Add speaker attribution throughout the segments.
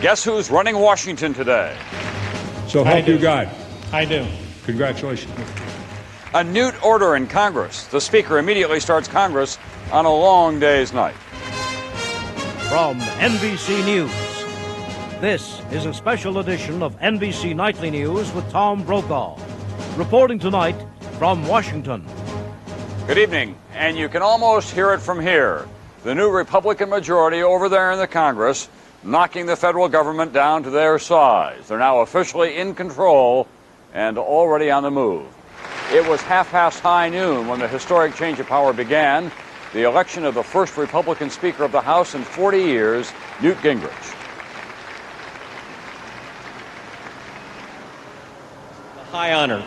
Speaker 1: Guess who's running Washington today?
Speaker 2: So help you God.
Speaker 3: I do.
Speaker 2: Congratulations.
Speaker 1: A Newt order in Congress. The Speaker immediately starts Congress on a long day's night.
Speaker 4: From NBC News, this is a special edition of NBC Nightly News with Tom Brokaw. Reporting tonight from Washington.
Speaker 1: Good evening, and you can almost hear it from here. The new Republican majority over there in the Congress knocking the federal government down to their size. They're now officially in control and already on the move. It was high noon when the historic change of power began, the election of the first Republican Speaker of the House in 40 years, Newt Gingrich.
Speaker 5: A high honor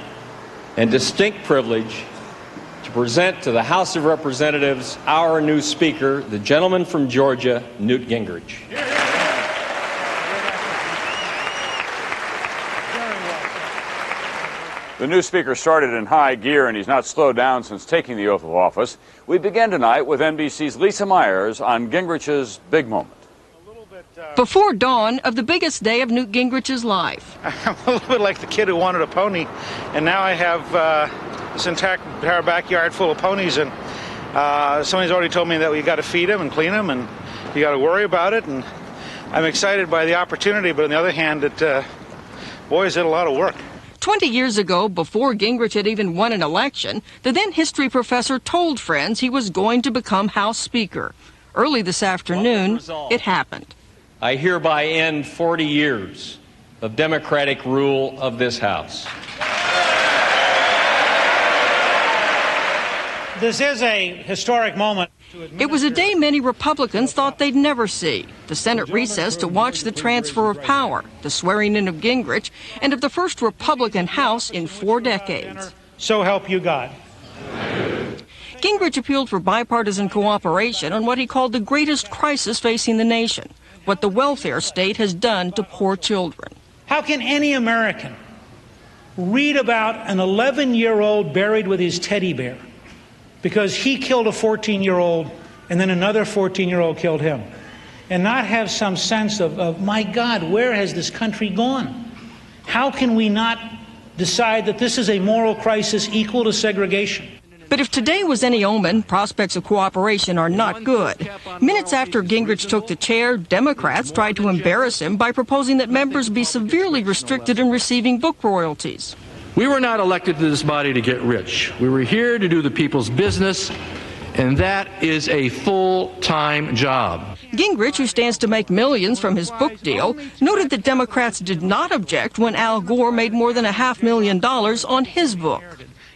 Speaker 5: and distinct privilege to present to the House of Representatives our new Speaker, the gentleman from Georgia, Newt Gingrich.
Speaker 1: The new Speaker started in high gear, and he's not slowed down since taking the oath of office. We begin tonight with NBC's Lisa Myers on Gingrich's big moment.
Speaker 6: Before dawn of the biggest day of Newt Gingrich's life.
Speaker 3: I'm a little bit like the kid who wanted a pony, and now I have this entire backyard full of ponies, and somebody's already told me that you got to feed them and clean them, and you got to worry about it, and I'm excited by the opportunity, but on the other hand, boy, is it a lot of work.
Speaker 6: 20 years ago, before Gingrich had even won an election, the then history professor told friends he was going to become House Speaker. Early this afternoon, it happened.
Speaker 5: I hereby end 40 years of Democratic rule of this House.
Speaker 3: This is a historic moment.
Speaker 6: It was a day many Republicans thought they'd never see. The Senate recessed to watch the transfer of power, the swearing in of Gingrich, and of the first Republican House in 4 decades.
Speaker 3: So help you God.
Speaker 6: Gingrich appealed for bipartisan cooperation on what he called the greatest crisis facing the nation, what the welfare state has done to poor children.
Speaker 7: How can any American read about an 11-year-old buried with his teddy bear because he killed a 14-year-old and then another 14-year-old killed him, and not have some sense of, my God, where has this country gone? How can we not decide that this is a moral crisis equal to segregation?
Speaker 6: But if today was any omen, prospects of cooperation are not good. Minutes after Gingrich took the chair, Democrats tried to embarrass him by proposing that members be severely restricted in receiving book royalties.
Speaker 8: We were not elected to this body to get rich. We were here to do the people's business, and that is a full-time job.
Speaker 6: Gingrich, who stands to make millions from his book deal, noted that Democrats did not object when Al Gore made more than $500,000 on his book.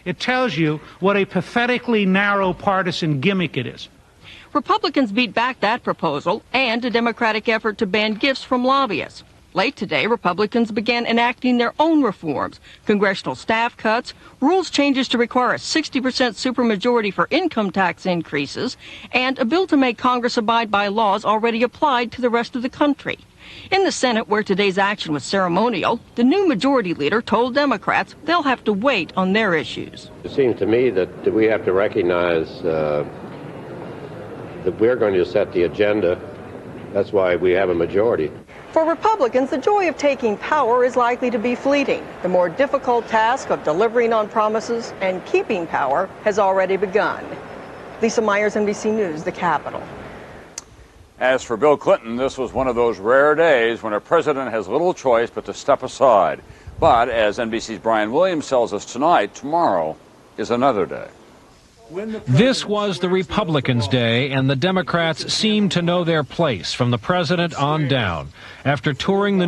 Speaker 7: It tells you what a pathetically narrow partisan gimmick it is.
Speaker 6: Republicans beat back that proposal and a Democratic effort to ban gifts from lobbyists. Late today, Republicans began enacting their own reforms, congressional staff cuts, rules changes to require a 60% supermajority for income tax increases, and a bill to make Congress abide by laws already applied to the rest of the country. In the Senate, where today's action was ceremonial, the new majority leader told Democrats they'll have to wait on their issues.
Speaker 9: It seems to me that we have to recognize that we're going to set the agenda. That's why we have a majority.
Speaker 6: For Republicans, the joy of taking power is likely to be fleeting. The more difficult task of delivering on promises and keeping power has already begun. Lisa Myers, NBC News, the Capitol.
Speaker 1: As for Bill Clinton, this was one of those rare days when a president has little choice but to step aside. But as NBC's Brian Williams tells us tonight, tomorrow is another day.
Speaker 10: This was the Republicans' day, and the Democrats seemed to know their place from the president on down. After touring the